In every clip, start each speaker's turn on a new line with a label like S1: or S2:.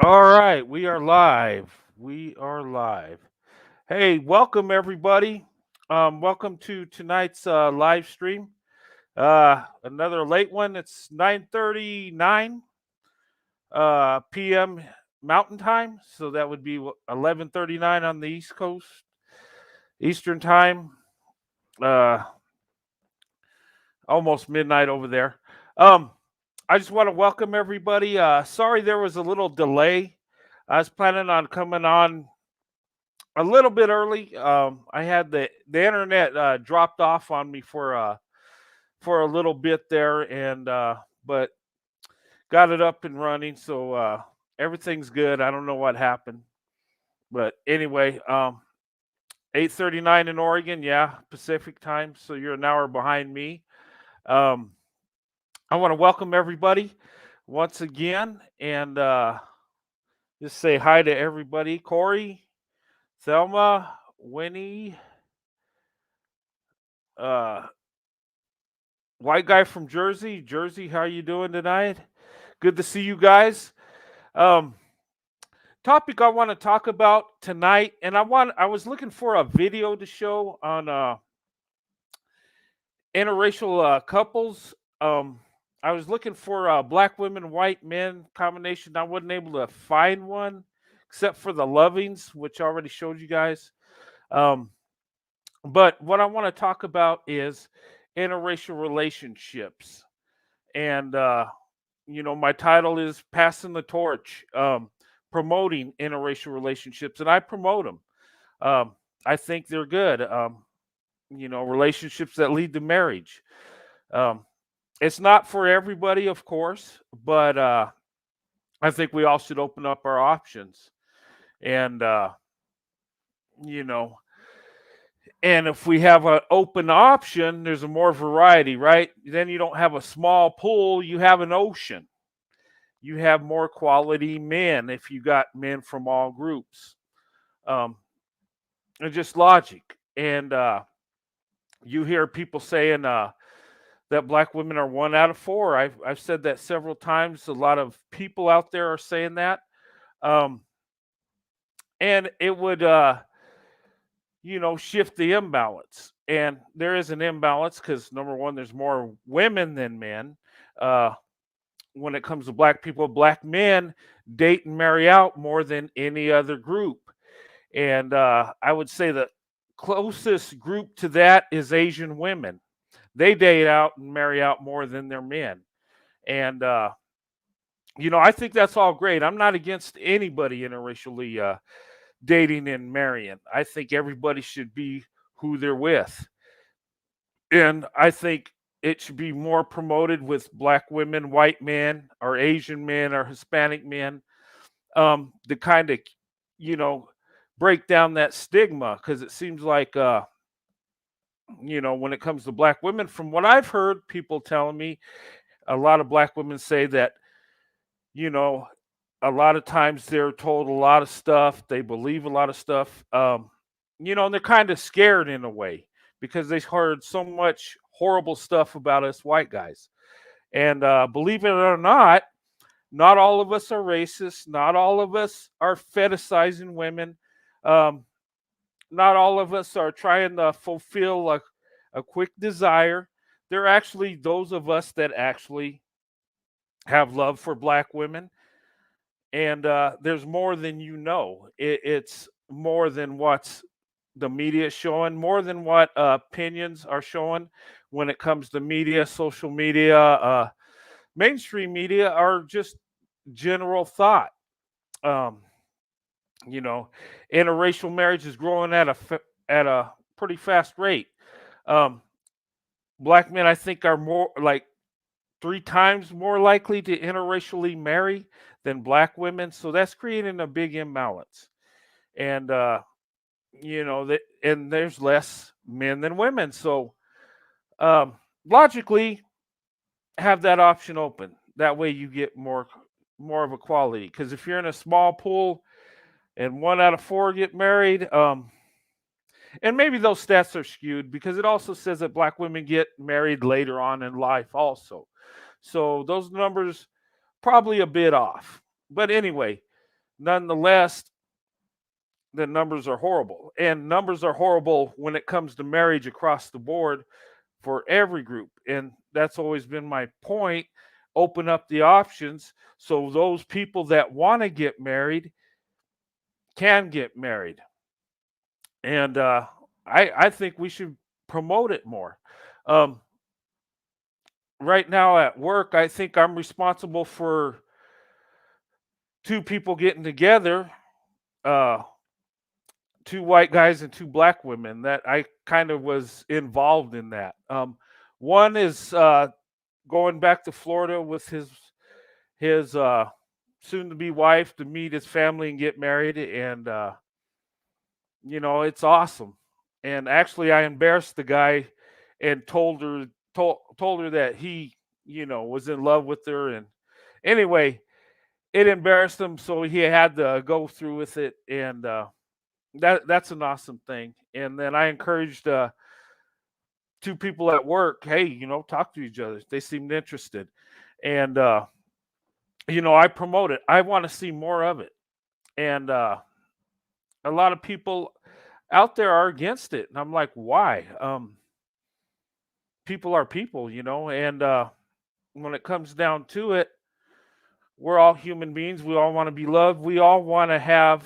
S1: All right, we are live. We are live. Hey, welcome everybody. Welcome to tonight's live stream. Another late one. It's 9:39 p.m. Mountain Time, so that would be 11:39 on the East Coast, Eastern Time. Uh, Almost midnight over there. Um, I just want to welcome everybody. Sorry there was a little delay. I was planning on coming on a little bit early. I had the internet dropped off on me for a little bit there, and but got it up and running, so everything's good. I don't know what happened, but anyway, 8:39 in Oregon, yeah, Pacific time. So you're an hour behind me. Um, I want to welcome everybody once again, and just say hi to everybody. Corey, Thelma, Winnie, uh, white guy from Jersey. Jersey, how you doing tonight? Good to see you guys. Um, Topic I want to talk about tonight, and I was looking for a video to show on interracial couples. I was looking for black women, white men combination. I wasn't able to find one except for the lovings, which I already showed you guys. Um, but what I want to talk about is interracial relationships, and my title is passing the torch, promoting interracial relationships, and I promote them. um, I think they're good. Relationships that lead to marriage. um, it's not for everybody, of course, but I think we all should open up our options, and you know and if we have an open option, there's a more variety, right? Then you don't have a small pool, you have an ocean. You have more quality men if you got men from all groups. Um, it's just logic. And you hear people saying that black women are 1 out of 4. I've said that several times. A lot of people out there are saying that, um, and it would shift the imbalance. And there is an imbalance because number one, there's more women than men. Uh, when it comes to black people, black men date and marry out more than any other group. And I would say the closest group to that is Asian women. They date out and marry out more than their men. And, I think that's all great. I'm not against anybody interracially dating and marrying. I think everybody should be who they're with. And I think it should be more promoted with black women, white men, or Asian men, or Hispanic men, to kind of, you know, break down that stigma, because it seems like, when it comes to black women, from what I've heard, people telling me, a lot of black women say that, you know, a lot of times they're told a lot of stuff, they believe a lot of stuff, and they're kind of scared in a way because they've heard so much horrible stuff about us white guys. And believe it or not all of us are racist. Not all of us are fetishizing women. Um, Not all of us are trying to fulfill a quick desire. There are actually those of us that actually have love for black women. And there's more than it's more than what's the media is showing, more than what opinions are showing when it comes to media, social media, mainstream media, are just general thought. Um, you know, Interracial marriage is growing at a pretty fast rate. Um, Black men, I think, are more like 3 times more likely to interracially marry than black women. So that's creating a big imbalance. And and there's less men than women. So logically, have that option open. That way, you get more of equality. Because if you're in a small pool and 1 out of 4 get married, and maybe those stats are skewed because it also says that black women get married later on in life, also. So those numbers probably a bit off. But anyway, nonetheless, the numbers are horrible. And numbers are horrible when it comes to marriage across the board for every group. And that's always been my point. Open up the options so those people that want to get married can get married. And I think we should promote it more. Um, right now at work, I think I'm responsible for two people getting together, uh, two white guys and two black women. That I kind of was involved in that. One is going back to Florida with his soon to be wife to meet his family and get married, and it's awesome. And actually, I embarrassed the guy and told her that he was in love with her, and anyway, it embarrassed him, so he had to go through with it, and that's an awesome thing. And then I encouraged two people at work, hey, talk to each other. They seemed interested, and I promote it. I want to see more of it, and a lot of people out there are against it, and I'm like, why? People are people, and when it comes down to it, we're all human beings. We all want to be loved. We all want to have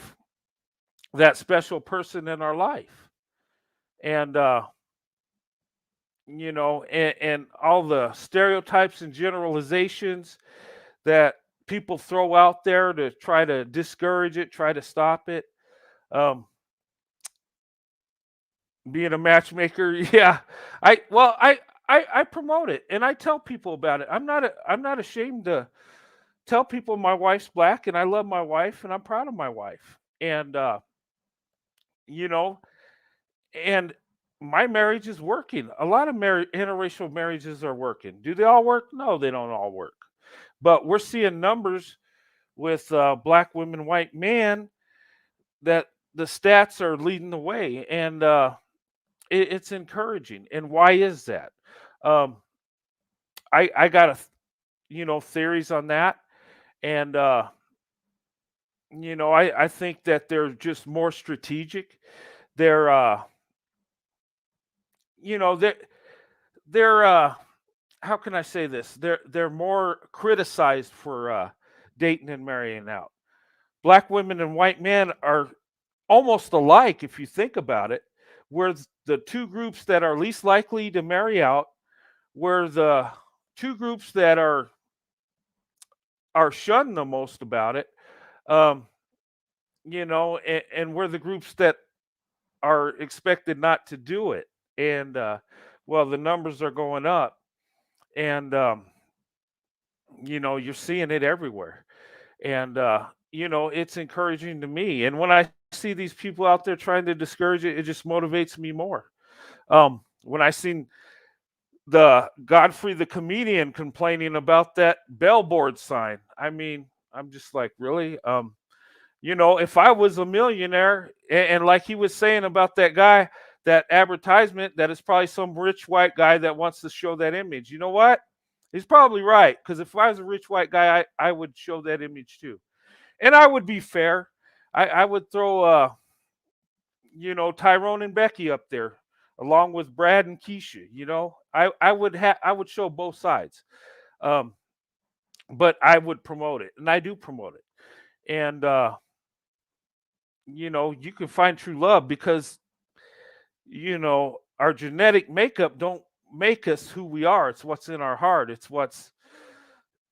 S1: that special person in our life, and and all the stereotypes and generalizations that people throw out there to try to discourage it, try to stop it. Um, being a matchmaker, yeah, I promote it and I tell people about it. I'm not ashamed to tell people my wife's black and I love my wife and I'm proud of my wife. And you know, and my marriage is working. A lot of interracial marriages are working. Do they all work? No, they don't all work. But we're seeing numbers with black women, white men that the stats are leading the way, and it's encouraging. And why is that? Um, I got theories on that, and I think that they're just more strategic. They're they're they're how can I say this? They're more criticized for dating and marrying out. Black women and white men are almost alike if you think about it. We're the two groups that are least likely to marry out. We're the two groups that are shunned the most about it. Um, and we're the groups that are expected not to do it. And well, the numbers are going up, and you're seeing it everywhere. And it's encouraging to me. And when I see these people out there trying to discourage it, it just motivates me more. When I seen the Godfrey the comedian complaining about that billboard sign, I mean, I'm just like, really? If I was a millionaire, and like he was saying about that guy, that advertisement, that is probably some rich white guy that wants to show that image. You know what? He's probably right, because if I was a rich white guy, I would show that image too, and I would be fair. I would throw Tyrone and Becky up there along with Brad and Keisha. I would show both sides, um, but I would promote it, and I do promote it. And you can find true love because our genetic makeup don't make us who we are. It's what's in our heart. It's what's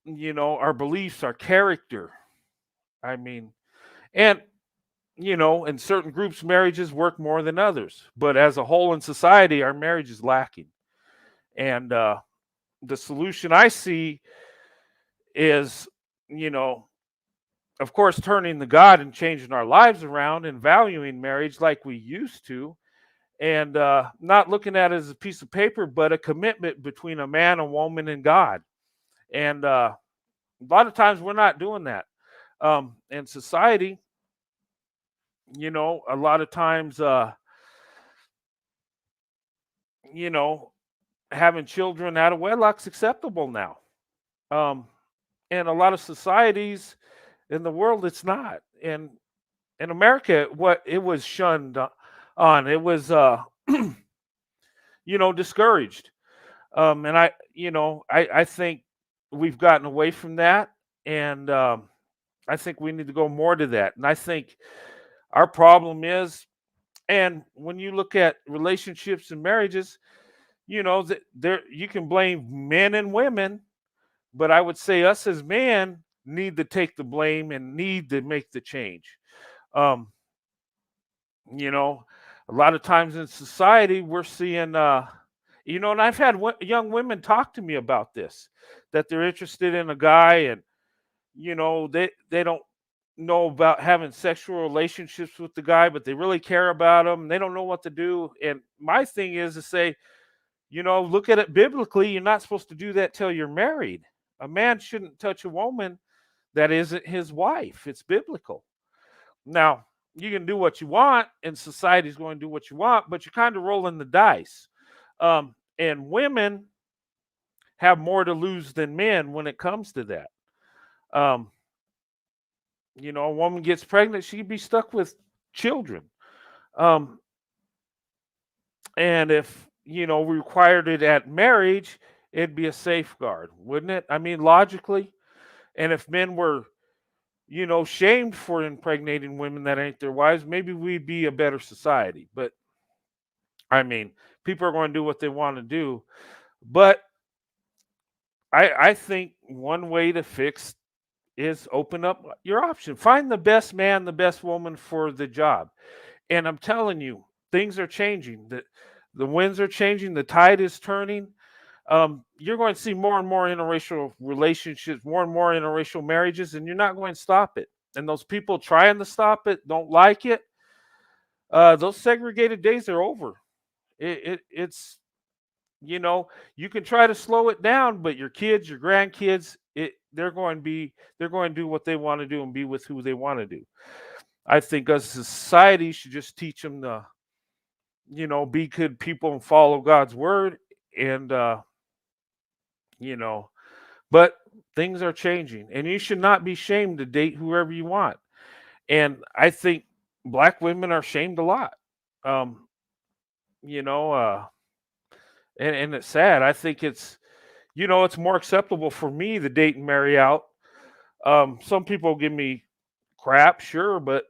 S1: our beliefs, our character. I mean, and in certain groups, marriages work more than others. But as a whole in society, our marriage is lacking. And the solution I see is, you know, of course, turning to God and changing our lives around and valuing marriage like we used to, and not looking at it as a piece of paper, but a commitment between a man, a woman, and God. And a lot of times we're not doing that. In society, a lot of times, you know, having children out of wedlock's acceptable now. Um, and a lot of societies, In the world, it's not. And in America, what it was shunned on, it was, discouraged. And I think we've gotten away from that, and I think we need to go more to that. And I think our problem is, and when you look at relationships and marriages, that there you can blame men and women, but I would say us as men need to take the blame and need to make the change. Um, you know, a lot of times in society we're seeing, and I've had young women talk to me about this, that they're interested in a guy, and they don't know about having sexual relationships with the guy, but they really care about him. They don't know what to do. And my thing is to say, look at it biblically. You're not supposed to do that till you're married. A man shouldn't touch a woman that isn't his wife. It's biblical. Now, you can do what you want, and society's going to do what you want, but you're kind of rolling the dice. And women have more to lose than men when it comes to that. Um, a woman gets pregnant, she could be stuck with children. Um, and if, we required it at marriage, it'd be a safeguard, wouldn't it? I mean, logically. And if men were, shamed for impregnating women that ain't their wives, maybe we'd be a better society. But I mean, people are going to do what they want to do. But I think one way to fix is open up your option. Find the best man, the best woman for the job. And I'm telling you, things are changing. The winds are changing. The tide is turning. You're going to see more and more interracial relationships, more and more interracial marriages, and you're not going to stop it. And those people trying to stop it don't like it. Those segregated days are over. It's you can try to slow it down, but your kids, your grandkids, they're going to do what they want to do and be with who they want to do. I think us as a society should just teach them to, be good people and follow God's word. And you know, but things are changing, and you should not be shamed to date whoever you want. And I think black women are shamed a lot. Um, you know, and it's sad. I think it's more acceptable for me to date and marry out. Some people give me crap, sure, but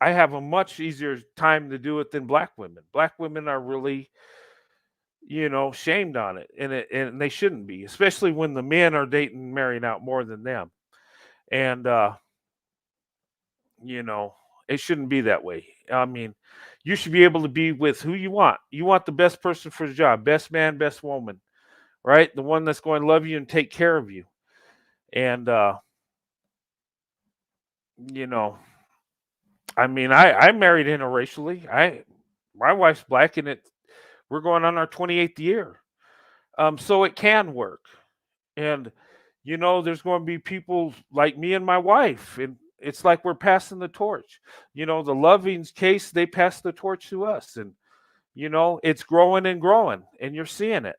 S1: I have a much easier time to do it than black women. Black women are really, shamed on it, and they shouldn't be, especially when the men are dating and marrying out more than them. And you know, it shouldn't be that way. I mean, you should be able to be with who you want. You want the best person for the job, best man, best woman, right? The one that's going to love you and take care of you. And you know, I mean, I married interracially. My wife's black, and we're going on our 28th year. So it can work. And there's going to be people like me and my wife, and it's like we're passing the torch. The Lovings case, they passed the torch to us, and it's growing and growing, and you're seeing it.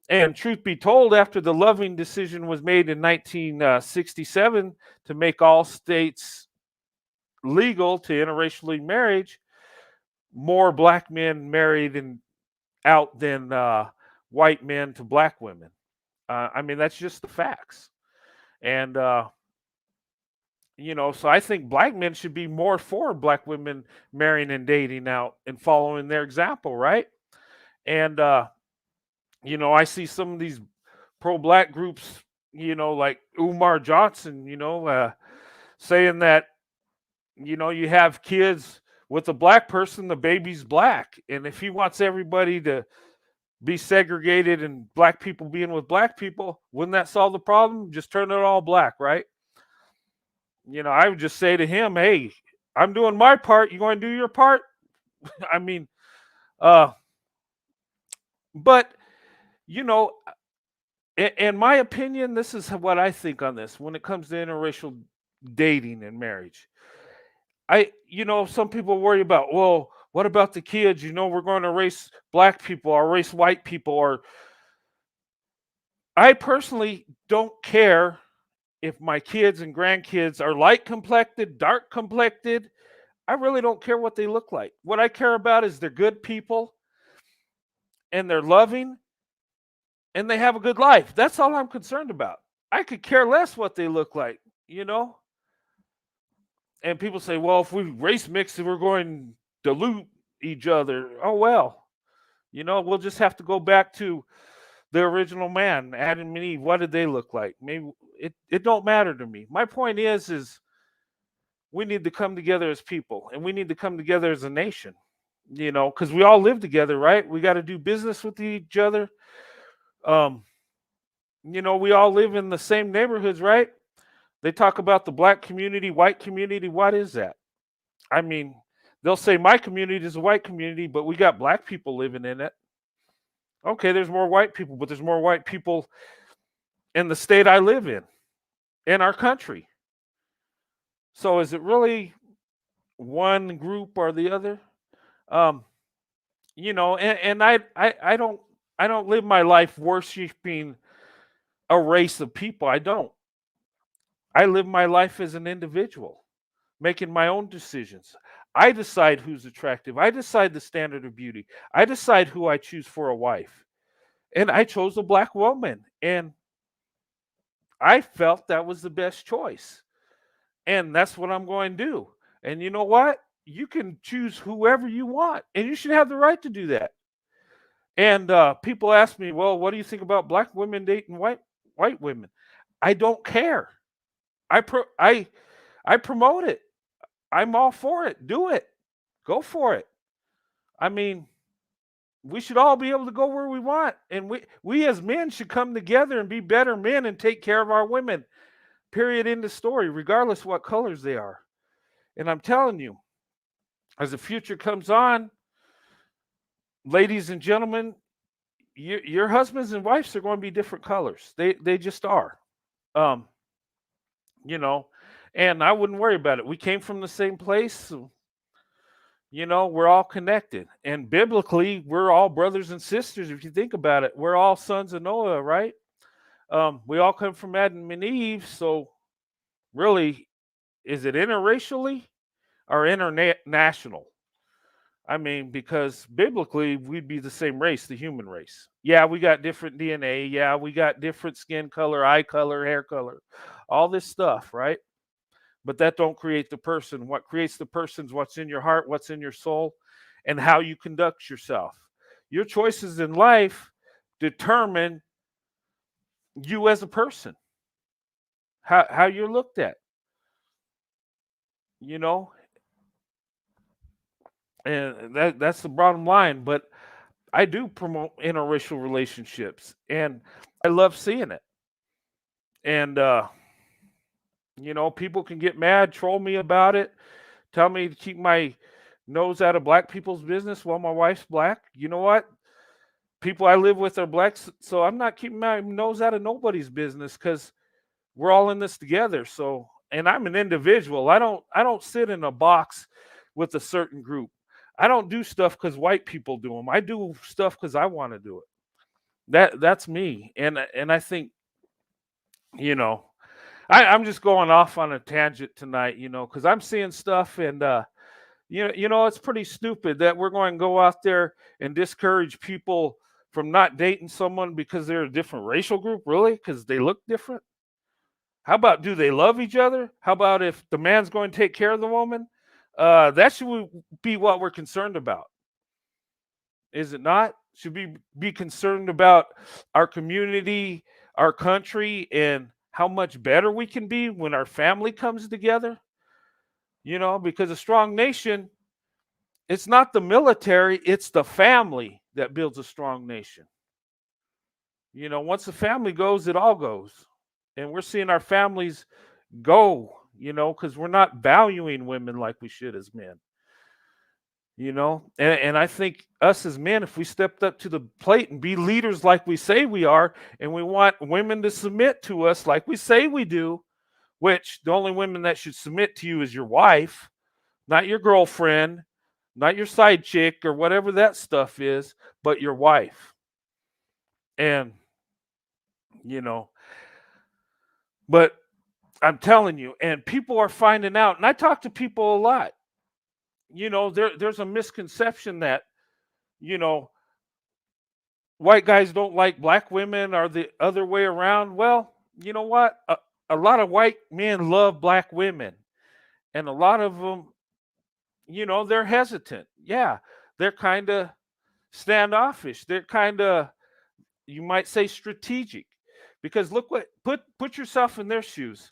S1: And truth be told, after the Loving decision was made in 1967 to make all states legal to interracially marriage, more black men married and out than white men to black women. I mean, that's just the facts. And so I think black men should be more for black women marrying and dating out and following their example, right? And I see some of these pro-black groups, like Umar Johnson, saying that you have kids with a black person, the baby's black, and if he wants everybody to be segregated and black people being with black people, wouldn't that solve the problem? Just turn it all black, right? I would just say to him, hey, I'm doing my part, you going to do your part? I mean, uh but you know in my opinion, this is what I think on this when it comes to interracial dating and marriage. Some people worry about, well, what about the kids? We're going to race black people or race white people. Or I personally don't care if my kids and grandkids are light complected, dark complected, I really don't care what they look like. What I care about is they're good people and they're loving and they have a good life. That's all I'm concerned about. I could care less what they look like, you know? And people say, well, if we race mix, we're going to dilute each other. Oh, well, we'll just have to go back to the original man, Adam and Eve. What did they look like? Maybe it don't matter to me. My point is we need to come together as people and we need to come together as a nation, because we all live together, right? We got to do business with each other. Um, we all live in the same neighborhoods, right? They talk about the black community, white community. What is that? I mean, they'll say my community is a white community, but we got black people living in it. Okay, there's more white people, but there's more white people in the state I live in our country. So is it really one group or the other? Um, and I don't live my life worshiping a race of people. I don't. I live my life as an individual, making my own decisions. I decide who's attractive. I decide the standard of beauty. I decide who I choose for a wife. And I chose a black woman. And I felt that was the best choice. And that's what I'm going to do. And you know what? You can choose whoever you want. And you should have the right to do that. And people ask me, well, what do you think about black women dating white women? I don't care. I promote it. I'm all for it. Do it. Go for it. I mean, we should all be able to go where we want. And we as men should come together and be better men and take care of our women. Period. End of story, regardless what colors they are. And I'm telling you, as the future comes on, ladies and gentlemen, your husbands and wives are going to be different colors. They just are. Um, you know, and I wouldn't worry about it. We came from the same place. So, we're all connected. And biblically, we're all brothers and sisters. If you think about it, we're all sons of Noah, right? We all come from Adam and Eve. So really, is it interracially or international? I mean, because biblically, we'd be the same race, the human race. Yeah, we got different DNA. Yeah, we got different skin color, eye color, hair color, all this stuff, right? But that don't create the person. What creates the person is what's in your heart, what's in your soul, and how you conduct yourself. Your choices in life determine you as a person, how you're looked at, you know, and that's the bottom line. But I do promote interracial relationships, and I love seeing it. And people can get mad, troll me about it, tell me to keep my nose out of black people's business while my wife's black. You know what? People I live with are blacks, so I'm not keeping my nose out of nobody's business because we're all in this together. So, and I'm an individual. I don't sit in a box with a certain group. I don't do stuff because white people do them. I do stuff because I want to do it. That's me. And I think, you know, I'm just going off on a tangent tonight, because I'm seeing stuff and it's pretty stupid that we're going to go out there and discourage people from not dating someone because they're a different racial group, really, because they look different. How about, do they love each other? How about if the man's going to take care of the woman? That should be what we're concerned about. Is it not? Should we be concerned about our community, our country, and how much better we can be when our family comes together? Because a strong nation, it's not the military, it's the family that builds a strong nation. Once the family goes, it all goes. And we're seeing our families go, because we're not valuing women like we should as men. And I think us as men, if we stepped up to the plate and be leaders like we say we are, and we want women to submit to us like we say we do, which the only women that should submit to you is your wife, not your girlfriend, not your side chick or whatever that stuff is, but your wife. And, but I'm telling you, and people are finding out. And I talk to people a lot. There's a misconception that, you know, white guys don't like black women or the other way around. Well, you know what? A lot of white men love black women, and a lot of them, they're hesitant. Yeah, they're kind of standoffish. They're kind of, you might say, strategic, because look what put yourself in their shoes.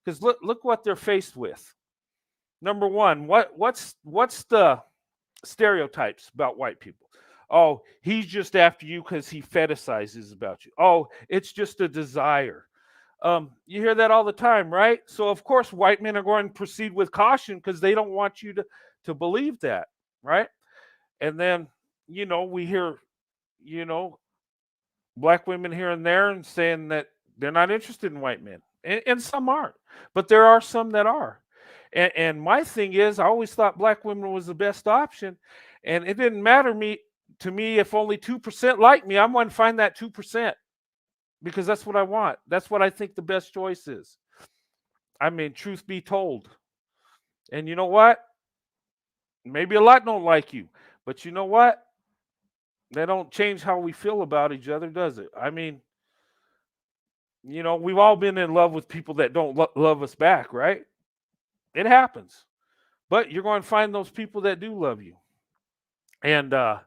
S1: Because look what they're faced with. Number one, what's the stereotypes about white people? Oh, he's just after you because he fetishizes about you. Oh, it's just a desire. You hear that all the time, right? So of course, white men are going to proceed with caution because they don't want you to believe that, right? And then, we hear, you know, black women here and there and saying that they're not interested in white men, and some aren't, but there are some that are. And my thing is, I always thought black women was the best option, and it didn't matter to me if only 2% like me. I'm going to find that 2% because that's what I want. That's what I think the best choice is. I mean, truth be told, and you know what? Maybe a lot don't like you, but you know what? That don't change how we feel about each other, does it? I mean, we've all been in love with people that don't love us back, right? It happens. But you're going to find those people that do love you. And but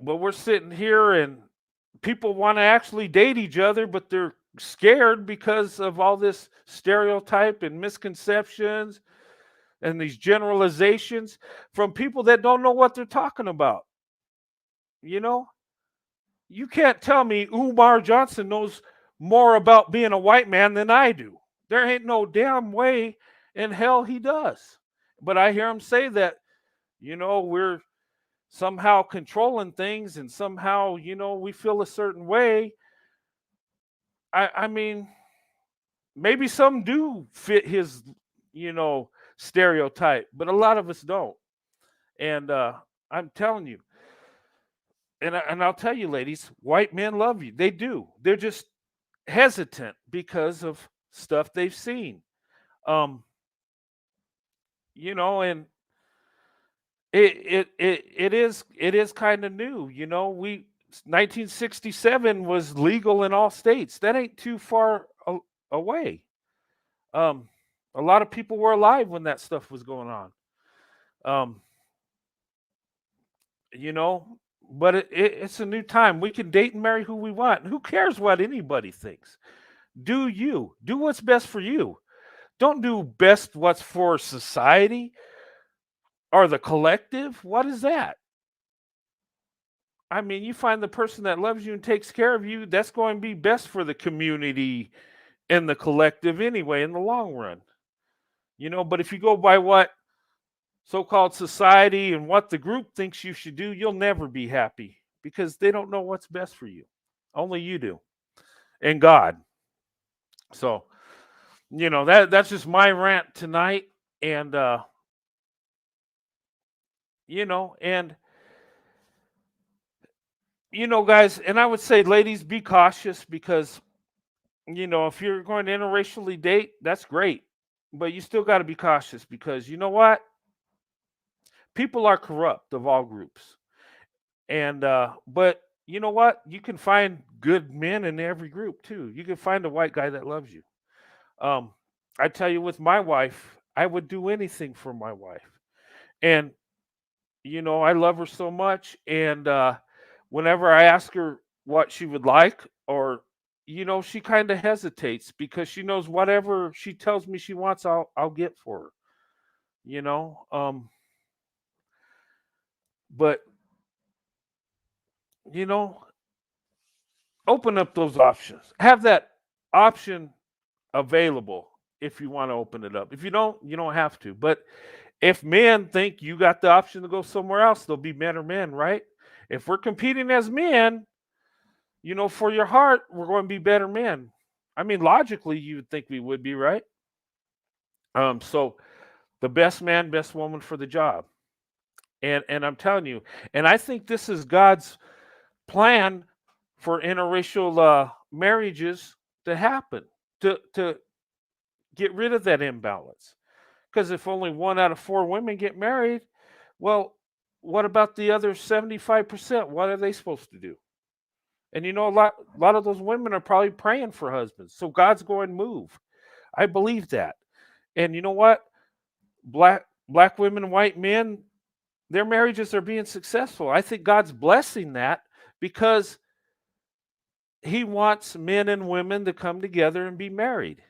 S1: we're sitting here and people want to actually date each other, but they're scared because of all this stereotype and misconceptions and these generalizations from people that don't know what they're talking about. You know, you can't tell me Umar Johnson knows more about being a white man than I do. There ain't no damn way in hell he does. But I hear him say that, we're somehow controlling things and somehow, we feel a certain way. I mean, maybe some do fit his, you know, stereotype, but a lot of us don't. And I'm telling you, and I'll tell you, ladies, white men love you. They do. They're just hesitant because of stuff they've seen. Um, and it is kind of new. 1967 was legal in all states. That ain't too far away. Um, a lot of people were alive when that stuff was going on. Um, you know, but it's a new time. We can date and marry who we want. Who cares what anybody thinks? Do you do what's best for you? Don't do best what's for society or the collective. What is that? I mean, you find the person that loves you and takes care of you, that's going to be best for the community and the collective anyway in the long run. But if you go by what so-called society and what the group thinks you should do, you'll never be happy because they don't know what's best for you. Only you do. And God. So, that's just my rant tonight. And and guys, and I would say, ladies, be cautious because, if you're going to interracially date, that's great. But you still got to be cautious because you know what? People are corrupt of all groups. And but you know what? You can find good men in every group too. You can find a white guy that loves you. Um, I tell you, with my wife, I would do anything for my wife. And I love her so much. And whenever I ask her what she would like, or she kind of hesitates because she knows whatever she tells me she wants, I'll get for her. You know, but you know, open up those options. Have that option available if you want to open it up. If you don't have to. But if men think you got the option to go somewhere else, they'll be men or men, right? If we're competing as men, for your heart, we're going to be better men. I mean, logically, you would think we would be, right? So the best man, best woman for the job. And I'm telling you, and I think this is God's plan for interracial marriages to happen to get rid of that imbalance. Because if only 1 out of 4 women get married, well, what about the other 75%? What are they supposed to do? And a lot of those women are probably praying for husbands. So God's going to move. I believe that. And you know what? Black women and white men, their marriages are being successful. I think God's blessing that because he wants men and women to come together and be married.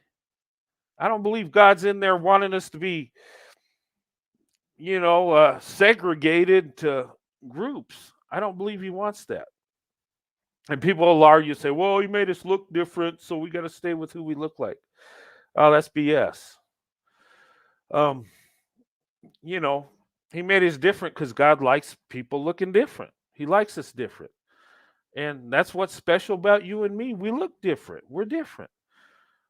S1: I don't believe God's in there wanting us to be, segregated to groups. I don't believe he wants that. And people will argue, say, well, he made us look different, so we got to stay with who we look like. Oh, that's BS. Um, you know, he made us different because God likes people looking different. He likes us different. And that's what's special about you and me. We look different. We're different.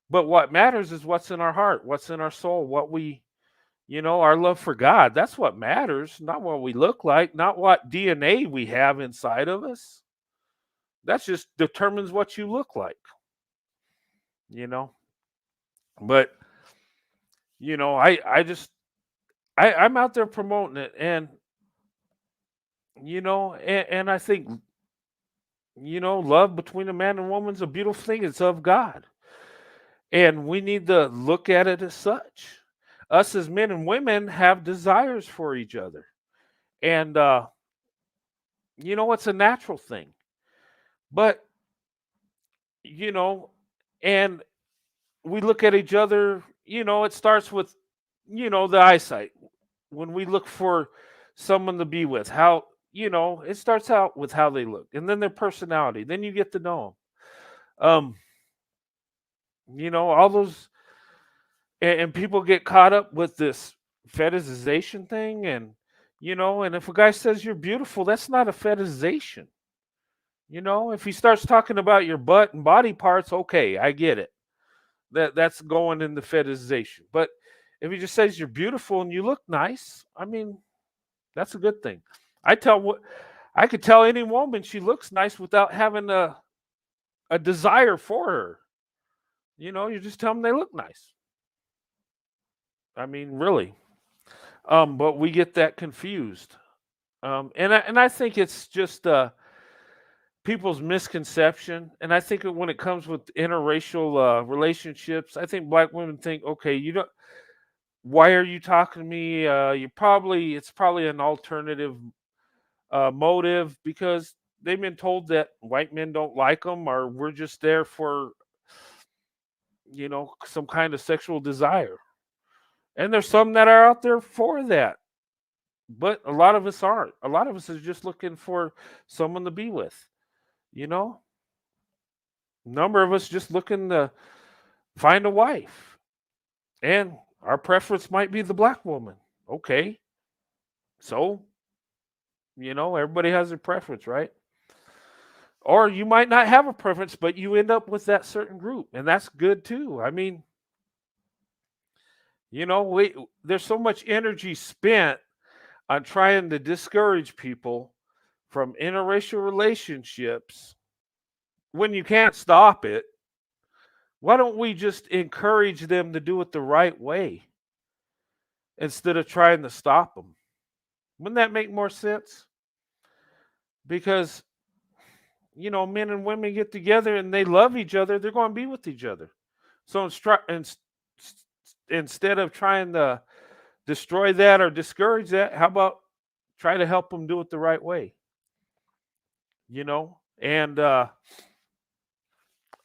S1: But what matters is what's in our heart, what's in our soul, our love for God. That's what matters, not what we look like, not what DNA we have inside of us. That just determines what you look like, you know. But, I'm out there promoting it. And, and I think, love between a man and woman is a beautiful thing. It's of God. And we need to look at it as such. Us as men and women have desires for each other. And, it's a natural thing. But, and we look at each other, it starts with, the eyesight. When we look for someone to be with, it starts out with how they look and then their personality. Then you get to know them. All those, and people get caught up with this fetishization thing. And if a guy says you're beautiful, that's not a fetishization. If he starts talking about your butt and body parts, okay, I get it. That's going in the fetishization. But if he just says you're beautiful and you look nice, I mean, that's a good thing. I could tell any woman she looks nice without having a desire for her. You just tell them they look nice. I mean, really. But we get that confused. And I think it's just people's misconception. And I think when it comes with interracial relationships, I think black women think, okay, why are you talking to me? It's probably an alternative motive because they've been told that white men don't like them, or we're just there for, some kind of sexual desire. And there's some that are out there for that. But a lot of us aren't. A lot of us are just looking for someone to be with. Number of us just looking to find a wife. And our preference might be the black woman. Okay. So, everybody has their preference, right? Or you might not have a preference, but you end up with that certain group. And that's good too. I mean, there's so much energy spent on trying to discourage people from interracial relationships when you can't stop it. Why don't we just encourage them to do it the right way instead of trying to stop them? Wouldn't that make more sense? Because, men and women get together and they love each other, they're going to be with each other. So instead of trying to destroy that or discourage that, how about try to help them do it the right way? And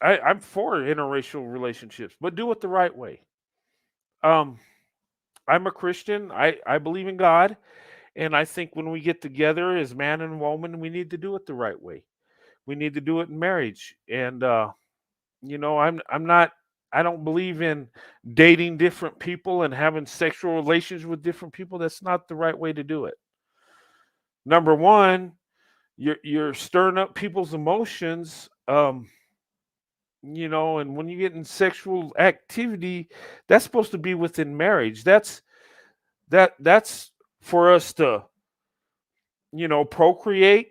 S1: I'm for interracial relationships, but do it the right way. I'm a Christian. I believe in God, and I think when we get together as man and woman, we need to do it the right way. We need to do it in marriage, and I'm not. I don't believe in dating different people and having sexual relations with different people. That's not the right way to do it. Number one, you're stirring up people's emotions. And when you get in sexual activity, that's supposed to be within marriage. That's for us to, procreate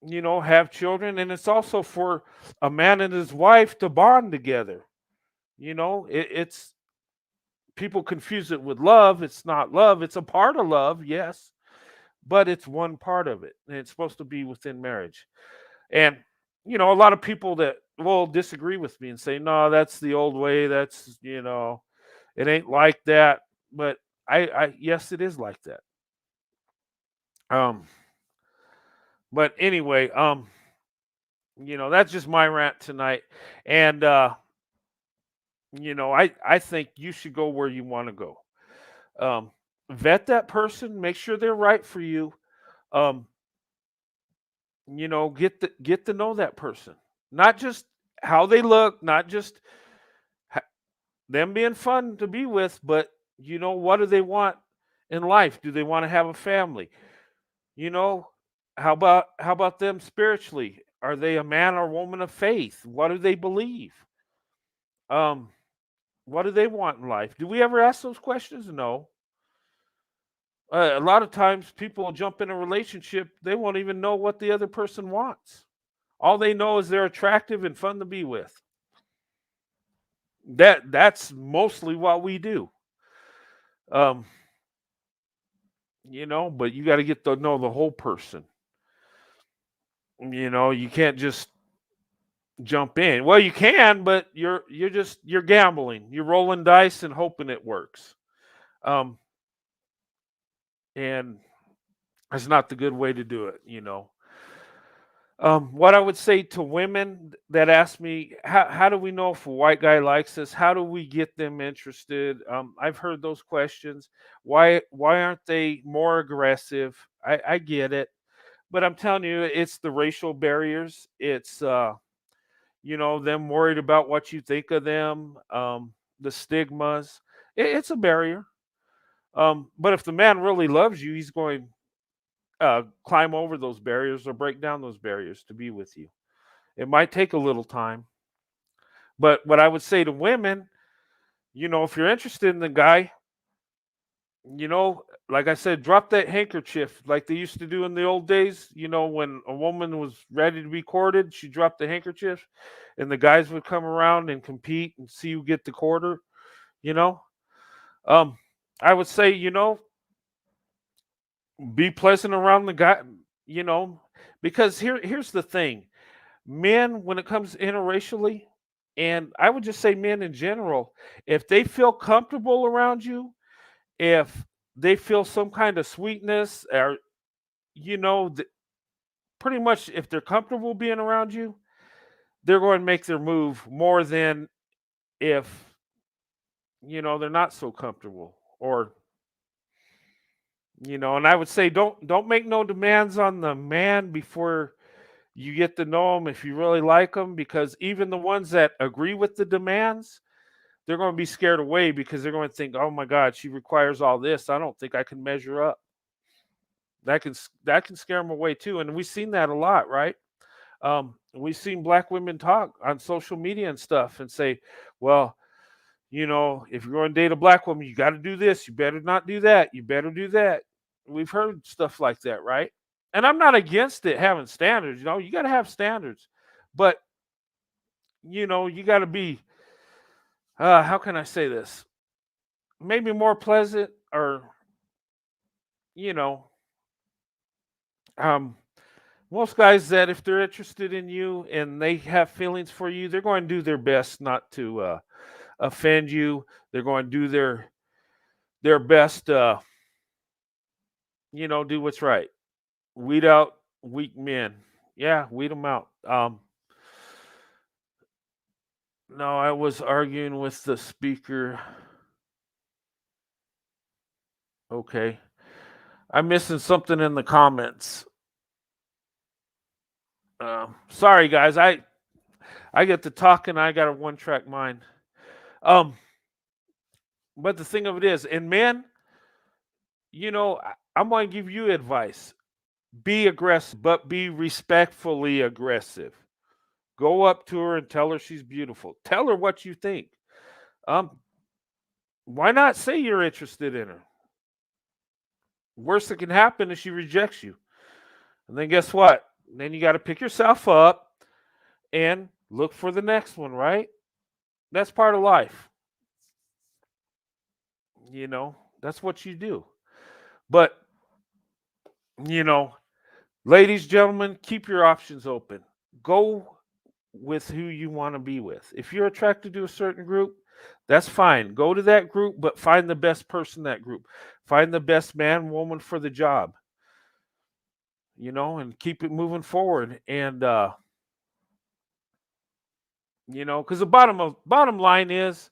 S1: have children, and it's also for a man and his wife to bond together. It's people confuse it with love. It's not love. It's a part of love, yes, but it's one part of it, and it's supposed to be within marriage. And a lot of people that will disagree with me and say, "No, that's the old way. That's it ain't like that." But yes, it is like that. Um, but anyway, that's just my rant tonight. And I think you should go where you want to go. Um, vet that person, make sure they're right for you. Um, get to know that person, not just how they look, not just ha- them being fun to be with, but what do they want in life? Do they want to have a family? You know, how about them spiritually? Are they a man or woman of faith? What do they believe? Um, what do they want in life? Do we ever ask those questions? No. A lot of times people will jump in a relationship, they won't even know what the other person wants. All they know is they're attractive and fun to be with. That's mostly what we do. Um, but you got to get to know the whole person. You can't just jump in. Well, you can, but you're gambling. You're rolling dice and hoping it works. Um, and that's not the good way to do it. What I would say to women that ask me, how do we know if a white guy likes us? How do we get them interested? I've heard those questions. Why aren't they more aggressive? I get it, but I'm telling you, it's the racial barriers. It's them worried about what you think of them, the stigmas. It's a barrier. But if the man really loves you, he's going climb over those barriers or break down those barriers to be with you. It might take a little time, but what I would say to women, if you're interested in the guy, like I said, drop that handkerchief like they used to do in the old days. When a woman was ready to be courted, she dropped the handkerchief, and the guys would come around and compete and see who get the quarter. You know, um, I would say, be pleasant around the guy. You know, because here's the thing: men, when it comes interracially, and I would just say men in general, if they feel comfortable around you, if they feel some kind of sweetness, or you know, th- pretty much if they're comfortable being around you, they're going to make their move more than if they're not so comfortable, or and I would say don't make no demands on the man before you get to know them if you really like them, because even the ones that agree with the demands, they're going to be scared away because they're going to think, "Oh my God, she requires all this. I don't think I can measure up." That can scare them away too, and we've seen that a lot, right? We've seen black women talk on social media and stuff and say, "Well, if you're going to date a black woman, you got to do this. You better not do that. You better do that." We've heard stuff like that, right? And I'm not against it having standards. You got to have standards, but you got to be. How can I say this? Maybe more pleasant, or you know, um, most guys that if they're interested in you and they have feelings for you, they're going to do their best not to offend you. They're going to do their best. Do what's right. Weed out weak men. Yeah, weed them out. No, I was arguing with the speaker. Okay, I'm missing something in the comments. Sorry, guys. I get to talking. I got a one track mind. Um, but the thing of it is, and men, I'm going to give you advice. Be aggressive, but be respectfully aggressive. Go up to her and tell her she's beautiful. Tell her what you think. Um, why not say you're interested in her? Worst that can happen is she rejects you. And then guess what? Then you got to pick yourself up and look for the next one, right? That's part of life. You know, that's what you do. But, you know, ladies, gentlemen, keep your options open. Go with who you want to be with. If you're attracted to a certain group, that's fine. Go to that group, but find the best person in that group. Find the best man, woman for the job, and keep it moving forward. And because the bottom line is,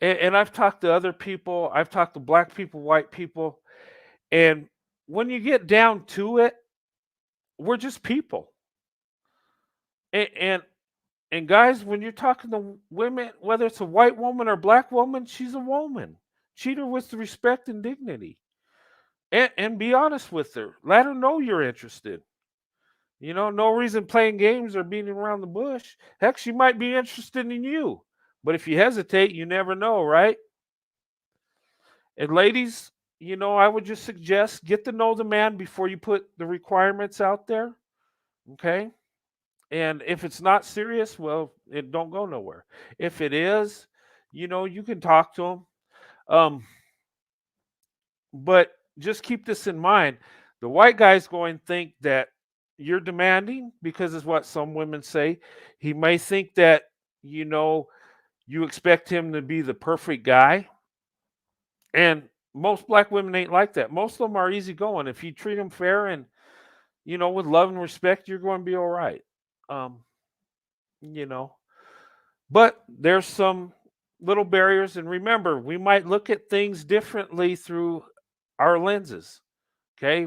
S1: and I've talked to other people, I've talked to black people, white people, and when you get down to it, we're just people. And and guys, when you're talking to women, whether it's a white woman or black woman, she's a woman. Treat her with respect and dignity, and be honest with her. Let her know you're interested. No reason playing games or beating around the bush. Heck, she might be interested in you, but if you hesitate, you never know, right? And ladies, I would just suggest get to know the man before you put the requirements out there. Okay. And if it's not serious, well, it don't go nowhere. If it is, you can talk to him. Um, but just keep this in mind. The white guy's going to think that you're demanding because it's what some women say. He may think that, you know, you expect him to be the perfect guy. And most black women ain't like that. Most of them are easygoing. If you treat them fair and, with love and respect, you're going to be all right. Um, you know, But there's some little barriers, and remember, we might look at things differently through our lenses. Okay,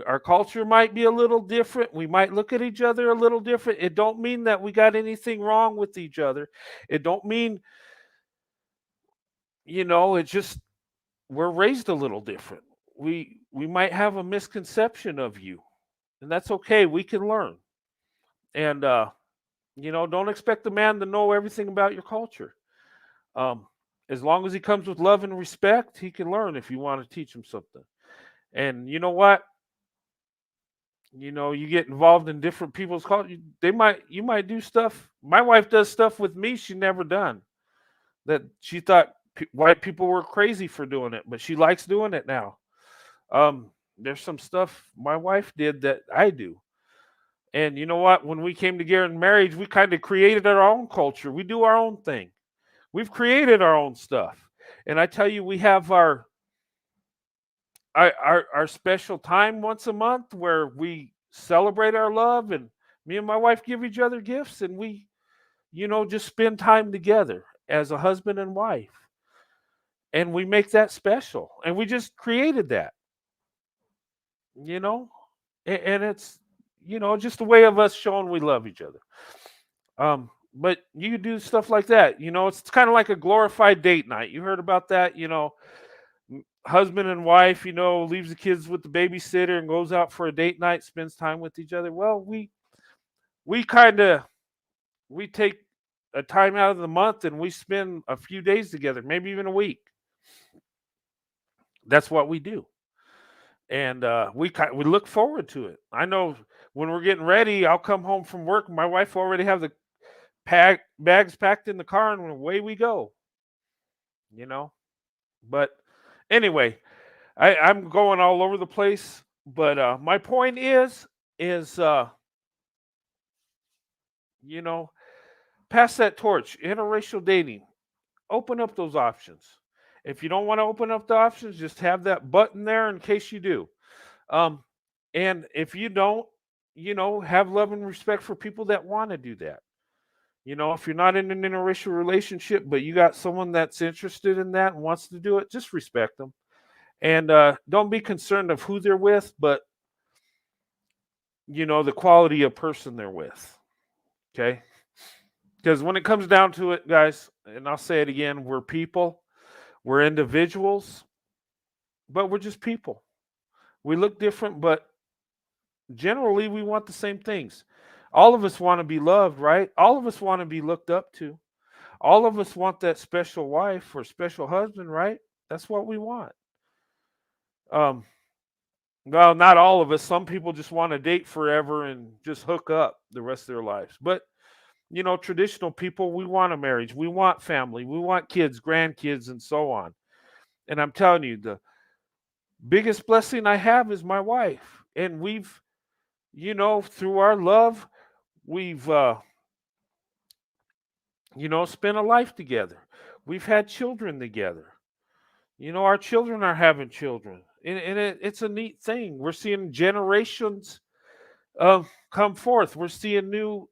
S1: our culture might be a little different. We might look at each other a little different. It don't mean that we got anything wrong with each other. It don't mean it's just we're raised a little different. We might have a misconception of you, and that's okay. We can learn, and don't expect the man to know everything about your culture. Um, as long as he comes with love and respect, he can learn if you want to teach him something. And you know what? You get involved in different people's culture. You might do stuff. My wife does stuff with me she never done. That she thought white people were crazy for doing it, but she likes doing it now. There's some stuff my wife did that I do. And you know what? When we came together in marriage, we kind of created our own culture. We do our own thing. We've created our own stuff. And I tell you, we have our special time once a month where we celebrate our love, and me and my wife give each other gifts, and we just spend time together as a husband and wife, and we make that special, and we just created that you know and it's just a way of us showing we love each other. But you do stuff like that. It's kind of like a glorified date night. You heard about that? Husband and wife, leaves the kids with the babysitter and goes out for a date night, spends time with each other. Well, we kind of we take a time out of the month and we spend a few days together, maybe even a week. That's what we do, and we look forward to it. I know when we're getting ready, I'll come home from work. My wife will already have the bags packed in the car, and away we go. You know, but anyway, I'm going all over the place, but my point is you know, pass that torch. Interracial dating. Open up those options. If you don't want to open up the options, just have that button there in case you do. Um, and if you don't, have love and respect for people that want to do that. If you're not in an interracial relationship, but you got someone that's interested in that and wants to do it, just respect them. And don't be concerned of who they're with, but the quality of person they're with. Okay. Because when it comes down to it, guys, and I'll say it again, we're people, we're individuals, but we're just people. We look different, but generally we want the same things. All of us want to be loved, right? All of us want to be looked up to. All of us want that special wife or special husband, right? That's what we want. Um, Well, not all of us. Some people just want to date forever and just hook up the rest of their lives. But, traditional people, we want a marriage. We want family. We want kids, grandkids, and so on. And I'm telling you, the biggest blessing I have is my wife. And we've, through our love, we've, spent a life together. We've had children together. Our children are having children. And it's a neat thing. We're seeing generations come forth. We're seeing new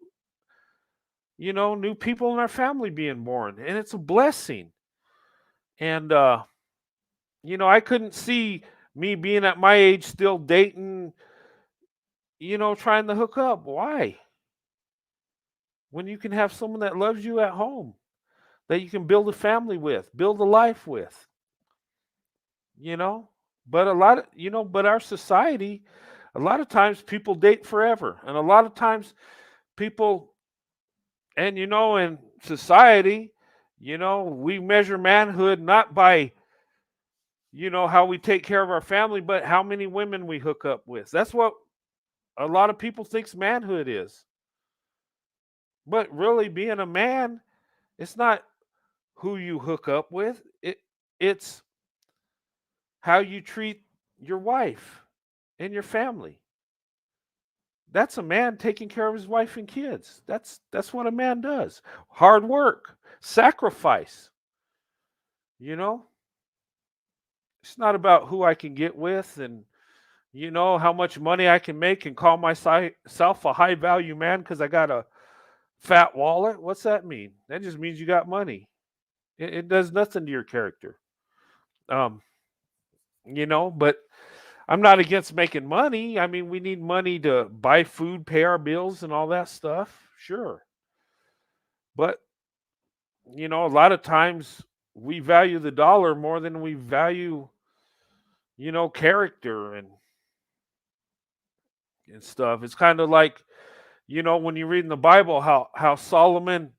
S1: people in our family being born. And it's a blessing. And, I couldn't see me being at my age still dating, trying to hook up. Why? When you can have someone that loves you at home, that you can build a family with, build a life with, you know? But but our society, a lot of times people date forever. And a lot of times people, and in society, we measure manhood not by, how we take care of our family, but how many women we hook up with. That's what a lot of people thinks manhood is. But really being a man, it's not who you hook up with. It's how you treat your wife and your family. That's a man taking care of his wife and kids. That's what a man does. Hard work, sacrifice, you know? It's not about who I can get with and how much money I can make and call myself a high value man because I got a fat wallet. What's that mean? That just means you got money. It does nothing to your character. Um, but I'm not against making money. I mean, we need money to buy food, pay our bills, and all that stuff. Sure. But, a lot of times we value the dollar more than we value, character and stuff. It's kind of like, when you read in the Bible how Solomon,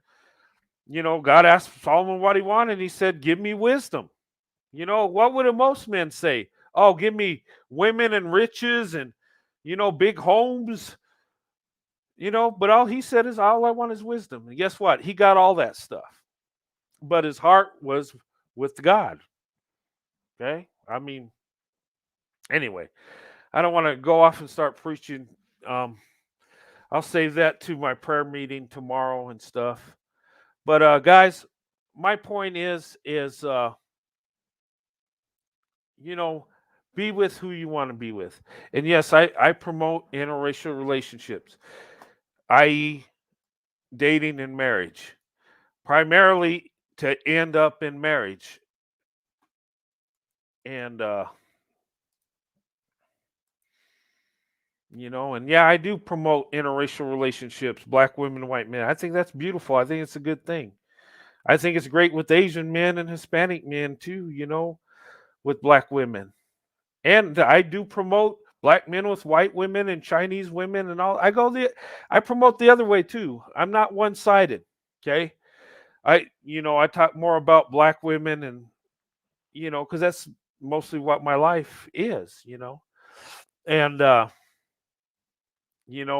S1: God asked Solomon what he wanted, and he said, "Give me wisdom." What would most men say? Oh, give me women and riches and big homes. But all he said is, all I want is wisdom. And guess what? He got all that stuff. But his heart was with God. Okay? I mean, anyway, I don't want to go off and start preaching. Um, I'll save that to my prayer meeting tomorrow and stuff. But guys, my point is you know, be with who you want to be with. And yes, I promote interracial relationships, i.e., dating and marriage, primarily to end up in marriage. And, and yeah, I do promote interracial relationships, black women, white men. I think that's beautiful. I think it's a good thing. I think it's great with Asian men and Hispanic men too, with black women. And I do promote black men with white women and Chinese women and all. I promote the other way too. I'm not one-sided. Okay. I talk more about black women and, because that's mostly what my life is, And,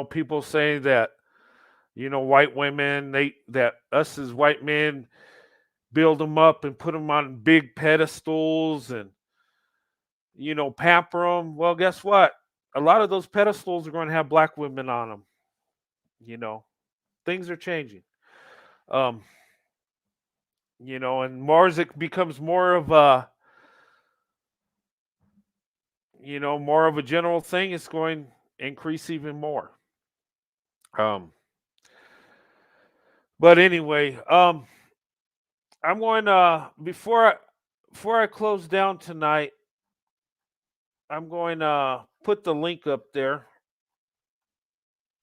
S1: people say that, white women, that us as white men build them up and put them on big pedestals and, pamper them. Well, guess what? A lot of those pedestals are going to have black women on them. You know, things are changing. Um, and more as it becomes more of a general thing, it's going to increase even more. Um, but anyway, I'm going before I close down tonight, I'm going to put the link up there.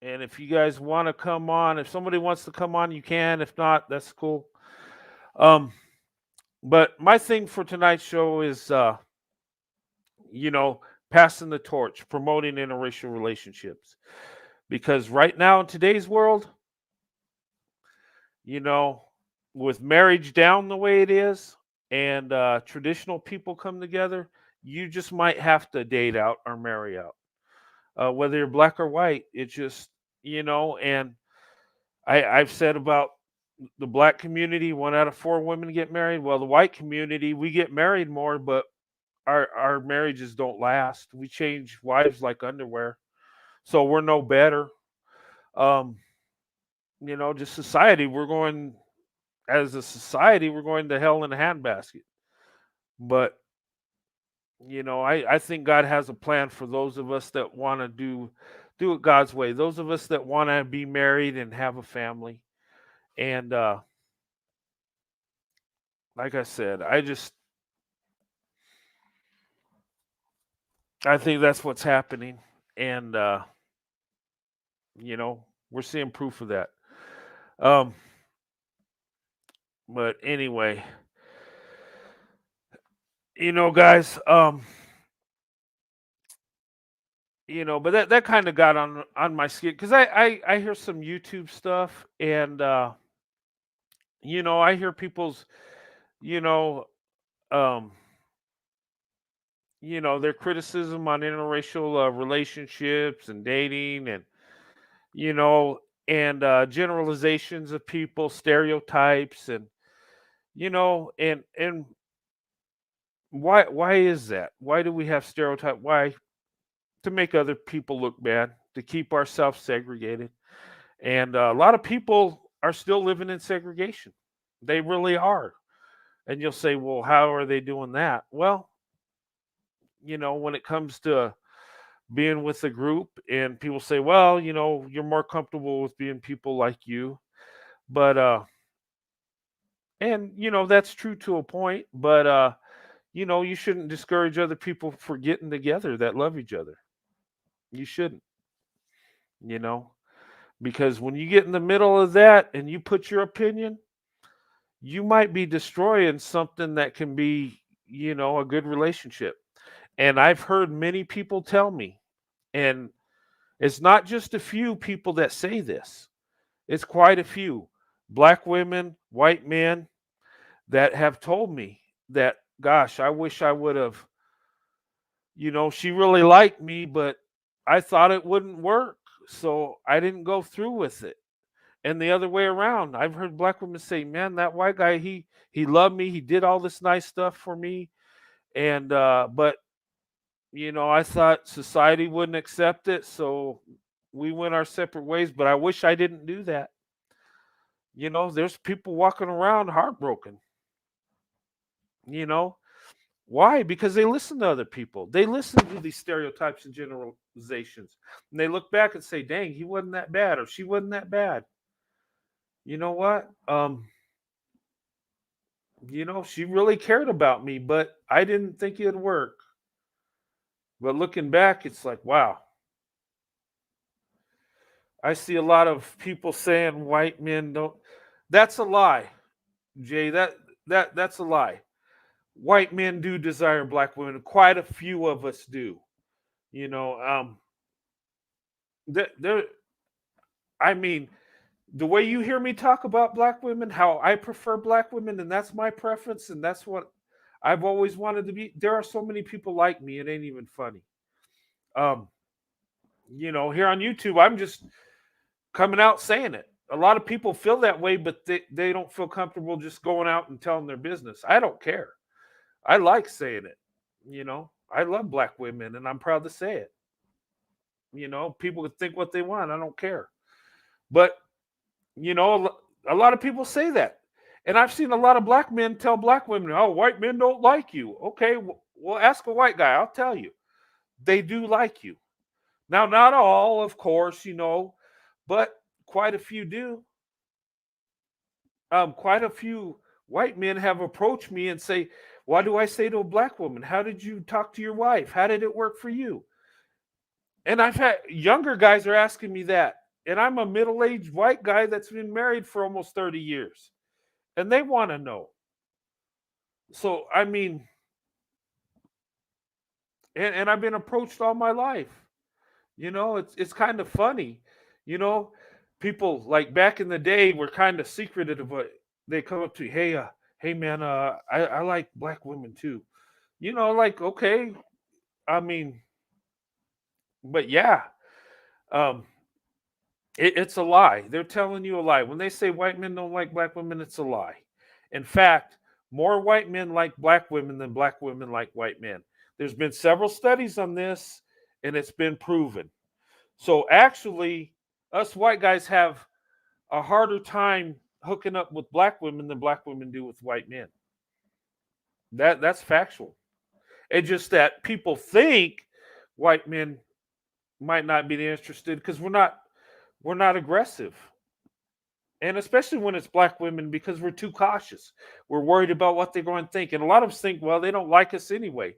S1: And if you guys want to come on, if somebody wants to come on, you can. If not, that's cool. Um, but my thing for tonight's show is, you know, passing the torch, promoting interracial relationships. Because right now in today's world, you know, with marriage down the way it is and traditional people come together, You just might have to date out or marry out, whether you're black or white. It's just, and I've said about the black community, 1 out of 4 women get married. Well, the white community, we get married more, but our marriages don't last. We change wives like underwear, so we're no better. Um, just society. We're going as a society, we're going to hell in a handbasket. But I think God has a plan for those of us that want to do it God's way. Those of us that want to be married and have a family. And like I said, I think that's what's happening, and we're seeing proof of that. Um, but anyway, guys, but that kind of got on my skin because I hear some YouTube stuff, and I hear people's you know um their criticism on interracial relationships and dating, and you know generalizations of people, stereotypes, and and why is that? Why do we have stereotype? Why? To make other people look bad, to keep ourselves segregated. And a lot of people are still living in segregation. They really are. And you'll say, well, how are they doing that? Well, when it comes to being with a group, and people say, well, you're more comfortable with being people like you. But and that's true to a point, but you shouldn't discourage other people for getting together that love each other. You shouldn't, you know, because when you get in the middle of that and you put your opinion, you might be destroying something that can be, a good relationship. And I've heard many people tell me, and it's not just a few people that say this, it's quite a few black women, white men that have told me that, gosh, I wish I would have, she really liked me, but I thought it wouldn't work. So I didn't go through with it. And the other way around, I've heard black women say, man, that white guy, he loved me, he did all this nice stuff for me. And but I thought society wouldn't accept it, so we went our separate ways. But I wish I didn't do that. There's people walking around heartbroken. You know why? Because they listen to other people. They listen to these stereotypes and generalizations, and they look back and say, "Dang, he wasn't that bad, or she wasn't that bad." You know what? She really cared about me, but I didn't think it'd work. But looking back, it's like, wow. I see a lot of people saying white men don't. That's a lie, Jay. That's a lie. White men do desire black women. Quite a few of us do. You know, there. I mean, the way you hear me talk about black women, how I prefer black women, and that's my preference, and that's what I've always wanted to be. There are so many people like me; it ain't even funny. Um, here on YouTube, I'm just coming out saying it. A lot of people feel that way, but they don't feel comfortable just going out and telling their business. I don't care. I like saying it. I love black women, and I'm proud to say it. People can think what they want. I don't care. But a lot of people say that, and I've seen a lot of black men tell black women, "Oh, white men don't like you." Okay, well, ask a white guy. I'll tell you, they do like you. Now, not all, of course, but quite a few do. Quite a few white men have approached me and say, "Why do I say to a black woman, how did you talk to your wife? How did it work for you?" And I've had younger guys are asking me that. And I'm a middle-aged white guy that's been married for almost 30 years. And they want to know. So, I mean, and I've been approached all my life. It's kind of funny. You know, People like back in the day were kind of secretive, but they come up to you, hey, hey man, I like black women too. Like, okay, I mean, but yeah, um, it's a lie. They're telling you a lie. When they say white men don't like black women, it's a lie. In fact, more white men like black women than black women like white men. There's been several studies on this, and it's been proven. So actually, us white guys have a harder time hooking up with black women than black women do with white men. That's factual. It's just that people think white men might not be interested because we're not aggressive. And especially when it's black women because we're too cautious. We're worried about what they're going to think. And a lot of us think, well, they don't like us anyway.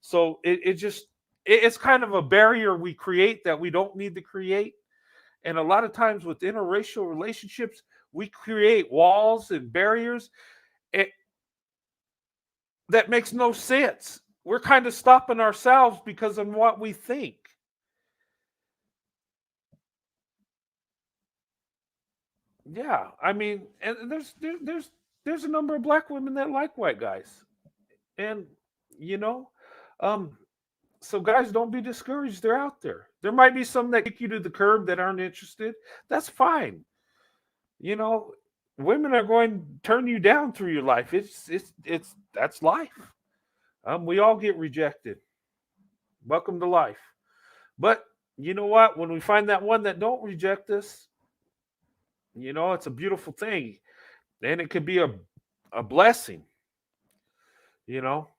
S1: So it's kind of a barrier we create that we don't need to create. And a lot of times with interracial relationships, we create walls and barriers eh, that makes no sense. We're kind of stopping ourselves because of what we think. Yeah, I mean, and there's a number of black women that like white guys, and you know, um, so guys, don't be discouraged. They're out there. There might be some that kick you to the curb that aren't interested. That's fine. You know, women are going to turn you down through your life. It's that's life. We all get rejected. Welcome to life. But you know what? When we find that one that don't reject us, it's a beautiful thing, and it could be a blessing. You know,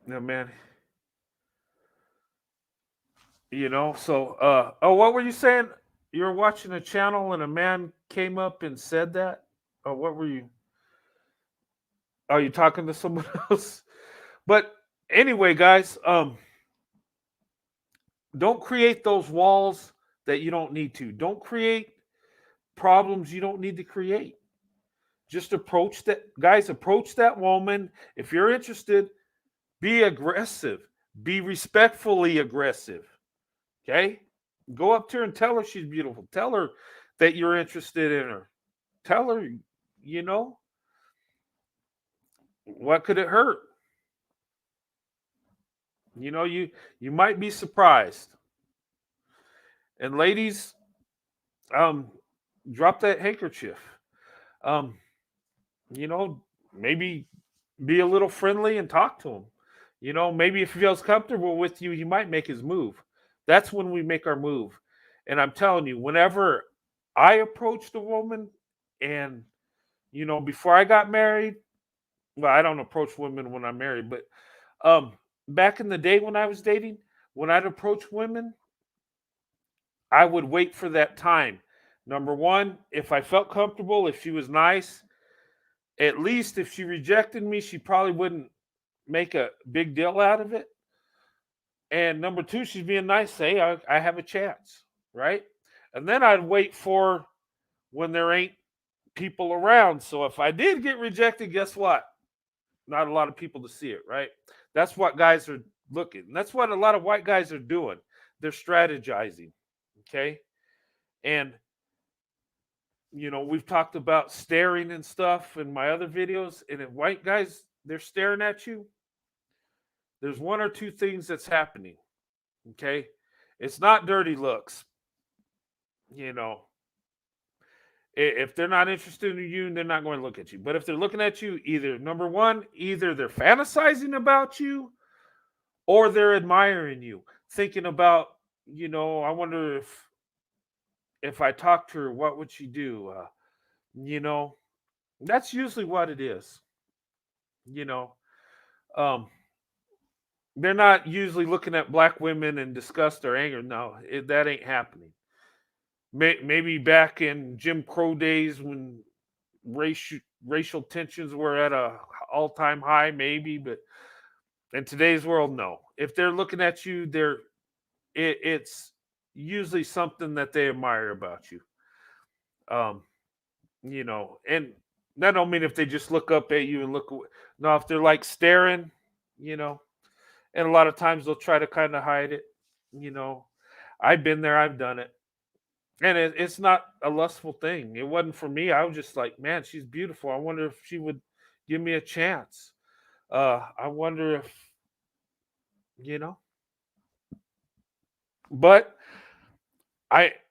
S1: yeah, man. So oh, what were you saying? You were watching a channel and a man came up and said that? Oh, what were you? Are you talking to someone else? But anyway, guys, don't create those walls that you don't need to. Don't create problems you don't need to create. Just approach that, guys, approach that woman. If you're interested, be aggressive, be respectfully aggressive. Okay? Go up to her and tell her she's beautiful. Tell her that you're interested in her. Tell her, you know, what could it hurt? You might be surprised. And ladies, um, drop that handkerchief. Um, you know, maybe be a little friendly and talk to him. Maybe if he feels comfortable with you, he might make his move. That's when we make our move. And I'm telling you, whenever I approached a woman and before I got married, well, I don't approach women when I'm married, but um back in the day when I was dating, when I'd approach women, I would wait for that time. Number one, if I felt comfortable, if she was nice, at least if she rejected me, she probably wouldn't make a big deal out of it. And number two, she's being nice, say, I have a chance, right? And then I'd wait for when there ain't people around. So if I did get rejected, guess what? Not a lot of people to see it, right? That's what guys are looking. That's what a lot of white guys are doing. They're strategizing, okay? And we've talked about staring and stuff in my other videos. And if white guys they're staring at you, there's one or two things that's happening. Okay, it's not dirty looks. You know, if they're not interested in you, they're not going to look at you. But if they're looking at you, either number one, either they're fantasizing about you or they're admiring you, thinking about, I wonder if I talk to her, what would she do? You know, that's usually what it is. You know, um, they're not usually looking at black women in disgust or anger. No, that ain't happening. Maybe back in Jim Crow days when racial tensions were at a all-time high, maybe, but in today's world, no. If they're looking at you, it's usually something that they admire about you. Um, and that don't mean if they just look up at you and no, if they're like staring, you know, and a lot of times they'll try to kind of hide it. You know, I've been there, I've done it, and it's not a lustful thing. It wasn't for me. I was just like, man, she's beautiful. I wonder if she would, Give me a chance. I wonder if you know, but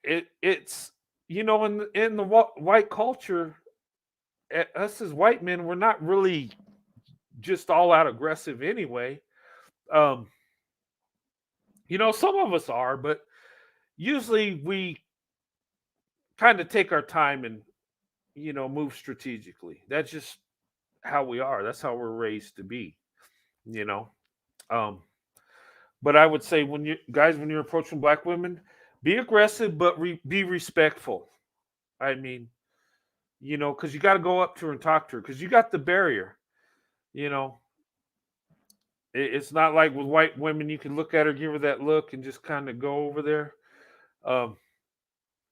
S1: it's in the white culture, us as white men, we're not really just all out aggressive anyway. Um, some of us are, but usually we kind of take our time and move strategically. That's just how we are. That's how we're raised to be. You know. Um, but I would say when you're approaching black women, be aggressive, but be respectful. I mean, because you got to go up to her and talk to her because you got the barrier. You know, it's not like with white women you can look at her, give her that look, and just kind of go over there. Um,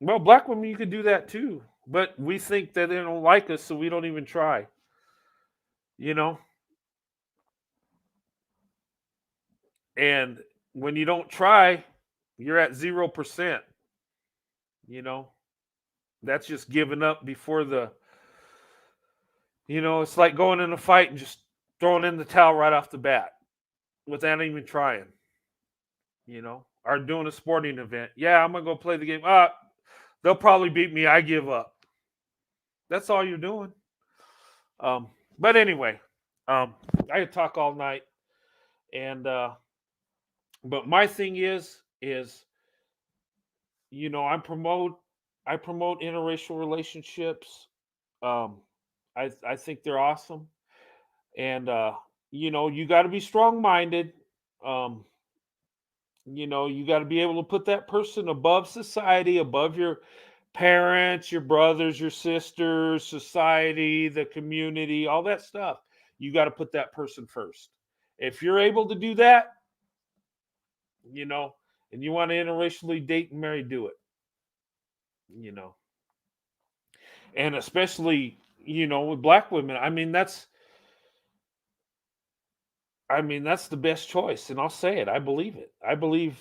S1: well, black women you can do that too, but we think that they don't like us, so we don't even try. You know, and when you don't try, you're at 0%. You know, that's just giving up before the. It's like going in a fight and just throwing in the towel right off the bat without even trying. Or doing a sporting event. Yeah, I'm gonna go play the game. They'll probably beat me. I give up. That's all you're doing. Um, but anyway, I could talk all night, and but my thing is I promote interracial relationships. Um, I think they're awesome, and you got to be strong minded. Um, you got to be able to put that person above society, above your parents, your brothers, your sisters, society, the community, all that stuff. You got to put that person first. If you're able to do that, you know, and you want to interracially date and marry, do it. You know, and especially with black women. I mean that's the best choice, and I'll say it. I believe it. I believe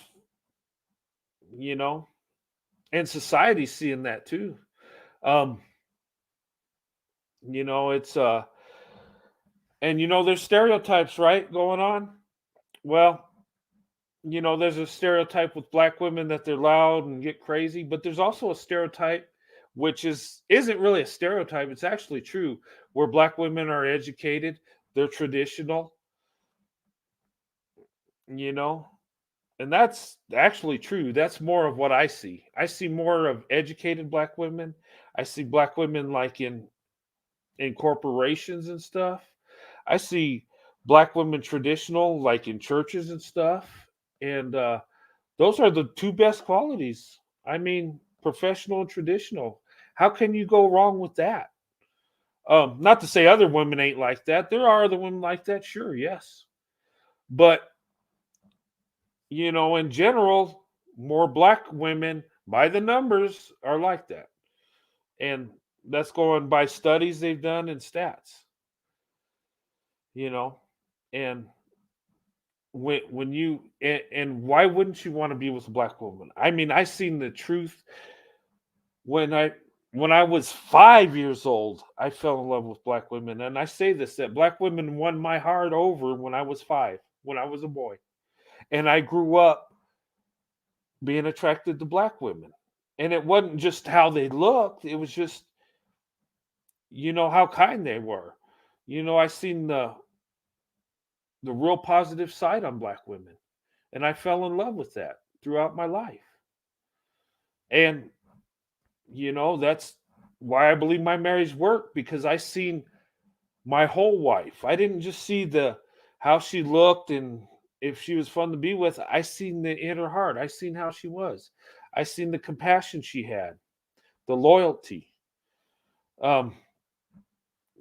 S1: you know, and society's seeing that too. Um, it's and there's stereotypes, right, going on. Well, there's a stereotype with black women that they're loud and get crazy, but there's also a stereotype which isn't really a stereotype, it's actually true, where black women are educated, they're traditional, you know, and that's actually true. That's more of what I see. I see more of educated black women. I see black women like in corporations and stuff. I see black women traditional, like in churches and stuff. And those are the two best qualities. I mean, professional and traditional. How can you go wrong with that? Not to say other women ain't like that. There are other women like that, sure, yes. But, in general, more black women by the numbers are like that. And that's going by studies they've done and stats, you know. And and why wouldn't you want to be with a black woman? I mean, I seen the truth when I was 5 years old. I fell in love with black women, and I say this that black women won my heart over when I was 5, when I was a boy, and I grew up being attracted to black women. And it wasn't just how they looked; it was just how kind they were. I seen the real positive side on black women, and I fell in love with that throughout my life. And that's why I believe my marriage worked, because I seen my whole wife. I didn't just see the how she looked and if she was fun to be with. I seen the inner heart. I seen how she was. I seen the compassion she had, the loyalty. Um,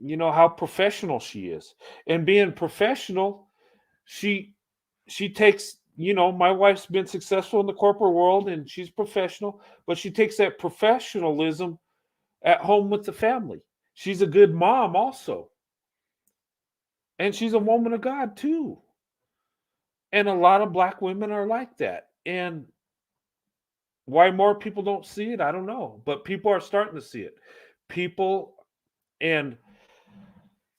S1: how professional she is. And being professional, she she takes, my wife's been successful in the corporate world and she's professional, but she takes that professionalism at home with the family. She's a good mom also. And she's a woman of God too. And a lot of black women are like that. And why more people don't see it, I don't know. But people are starting to see it. People, and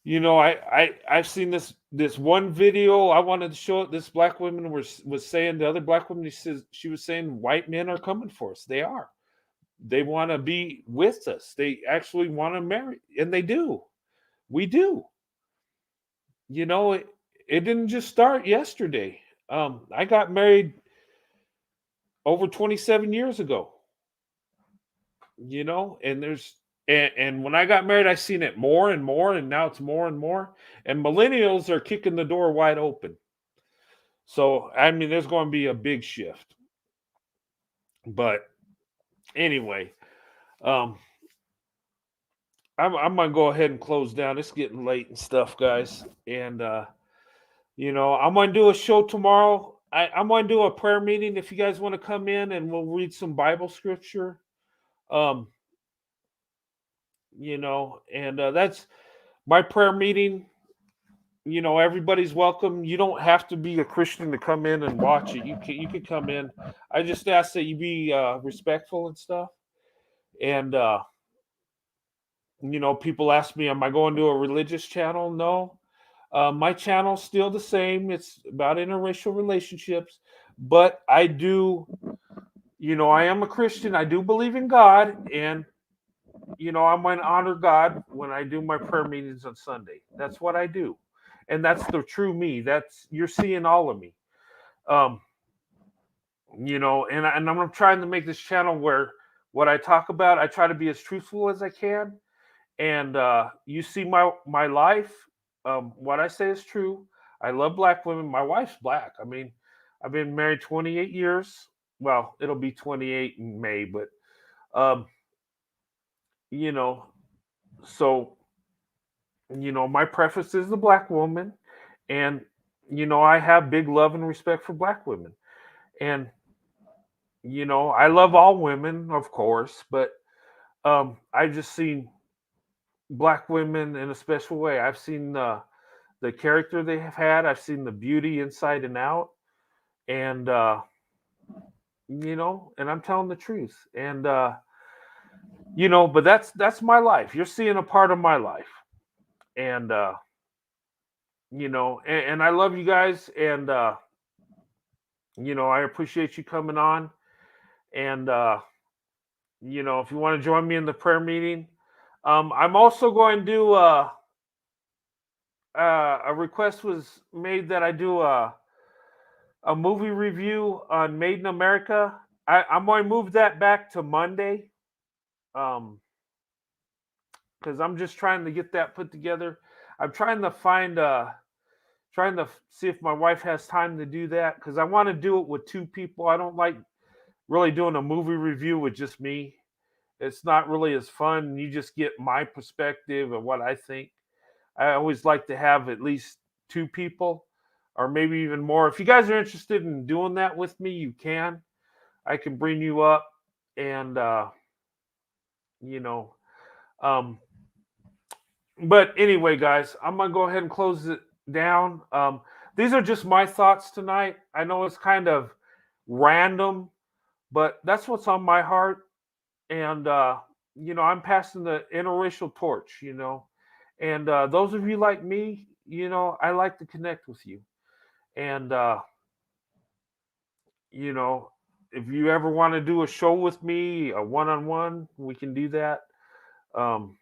S1: I've seen this one video. I wanted to show it. This black woman was saying, the other black woman, she was saying white men are coming for us. They are. They want to be with us. They actually want to marry, and they do. We do. It didn't just start yesterday. I got married over 27 years ago. And when I got married, I seen it more and more, and now it's more and more. And millennials are kicking the door wide open. So I mean, there's going to be a big shift. But anyway, um, I'm gonna go ahead and close down. It's getting late and stuff, guys. And I'm gonna do a show tomorrow. I'm gonna do a prayer meeting if you guys want to come in, and we'll read some Bible scripture. Um, and that's my prayer meeting. Everybody's welcome. You don't have to be a Christian to come in and watch it. You can come in. I just ask that you be respectful and stuff. And people ask me, am I going to a religious channel? No. My channel's still the same. It's about interracial relationships, but I do, I am a Christian. I do believe in God, and I'm going to honor God when I do my prayer meetings on Sunday. That's what I do, and that's the true me. That's you're seeing all of me. Um, and I'm trying to make this channel where what I talk about, I try to be as truthful as I can, and you see my life. What I say is true. I love black women. My wife's black. I mean, I've been married 28 years. Well, it'll be 28 in May, but um, you know, so my preference is the black woman, and I have big love and respect for black women, and I love all women, of course, but I just seen black women in a special way. I've seen the character they have had. I've seen the beauty inside and out, and and I'm telling the truth. And but that's my life. You're seeing a part of my life, and and I love you guys, and I appreciate you coming on, and if you want to join me in the prayer meeting, I'm also going to do a request was made that I do a movie review on Made in America. I'm going to move that back to Monday, because I'm just trying to get that put together. I'm trying to see if my wife has time to do that, because I want to do it with two people. I don't like really doing a movie review with just me. It's not really as fun. You just get my perspective of what I think. I always like to have at least two people, or maybe even more. If you guys are interested in doing that with me, you can. I can bring you up, and you know. Um, but anyway, guys, I'm gonna go ahead and close it down. These are just my thoughts tonight. I know it's kind of random, but that's what's on my heart, and I'm passing the interracial torch. And those of you like me, I like to connect with you. And you know, if you ever want to do a show with me, a one-on-one, we can do that. Um,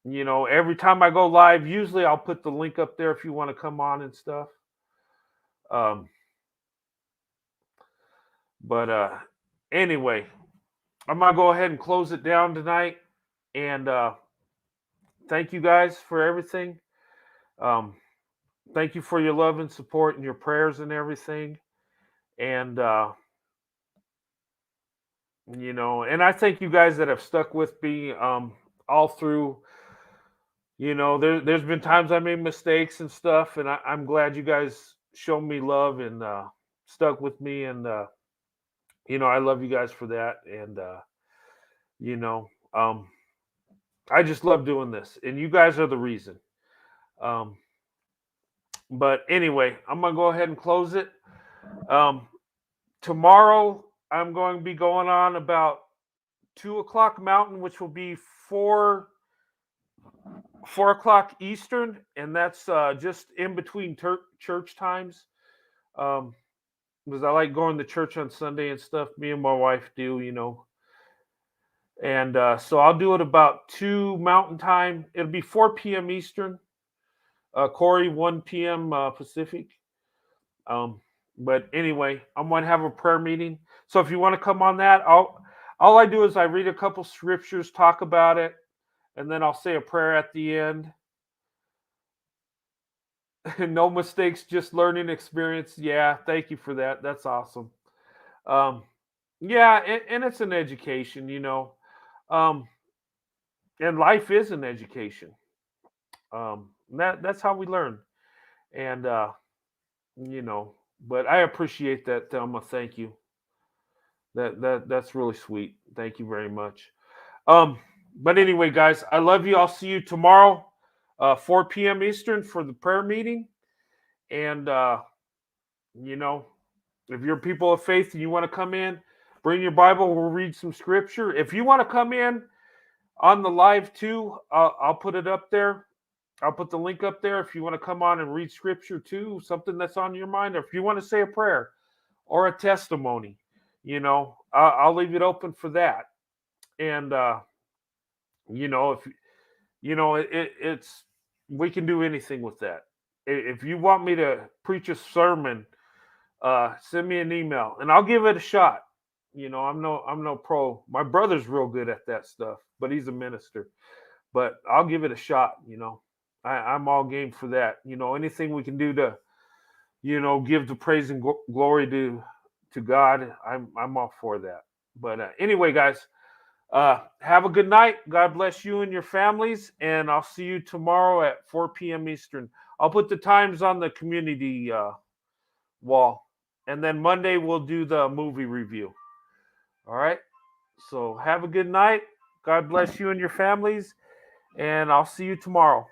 S1: every time I go live, usually I'll put the link up there if you want to come on and stuff. Um, but anyway, I'm gonna go ahead and close it down tonight. And thank you guys for everything. Um, thank you for your love and support and your prayers and everything. And and I thank you guys that have stuck with me all through. There's been times I made mistakes and stuff, and I'm glad you guys show me love and stuck with me, and I love you guys for that, and you know, um, I just love doing this, and you guys are the reason. Um, but anyway, I'm gonna go ahead and close it. Um, Tomorrow, I'm going to be going on about 2 o'clock Mountain, which will be 4 4 o'clock Eastern, and that's just in between church times. Um, because I like going to church on Sunday and stuff. Me and my wife do, and so I'll do it about 2 Mountain Time. It'll be 4 p.m. Eastern. Corey, 1 p.m. Pacific. Um, but anyway, I'm going to have a prayer meeting. So if you want to come on that, all I do is I read a couple scriptures, talk about it, and then I'll say a prayer at the end. No mistakes, just learning experience. Yeah, thank you for that. That's awesome. Um, yeah, and it's an education. Um, and life is an education. That's how we learn. And you know, but I appreciate that, Thelma. Thank you. That's really sweet. Thank you very much. Um, but anyway, guys, I love you. I'll see you tomorrow, 4 p.m. Eastern for the prayer meeting. And you know, if you're people of faith and you want to come in, bring your Bible. We'll read some scripture. If you want to come in on the live too, I'll put it up there. I'll put the link up there if you want to come on and read scripture too, something that's on your mind, or if you want to say a prayer or a testimony, I'll leave it open for that. And if it's we can do anything with that. If you want me to preach a sermon, send me an email and I'll give it a shot. I'm no pro. My brother's real good at that stuff, but he's a minister. But I'll give it a shot. I'm all game for that. Anything we can do to, give the praise and glory to God. I'm all for that. But anyway, guys, have a good night. God bless you and your families, and I'll see you tomorrow at 4 p.m. Eastern. I'll put the times on the community wall, and then Monday we'll do the movie review. All right. So have a good night. God bless you and your families, and I'll see you tomorrow.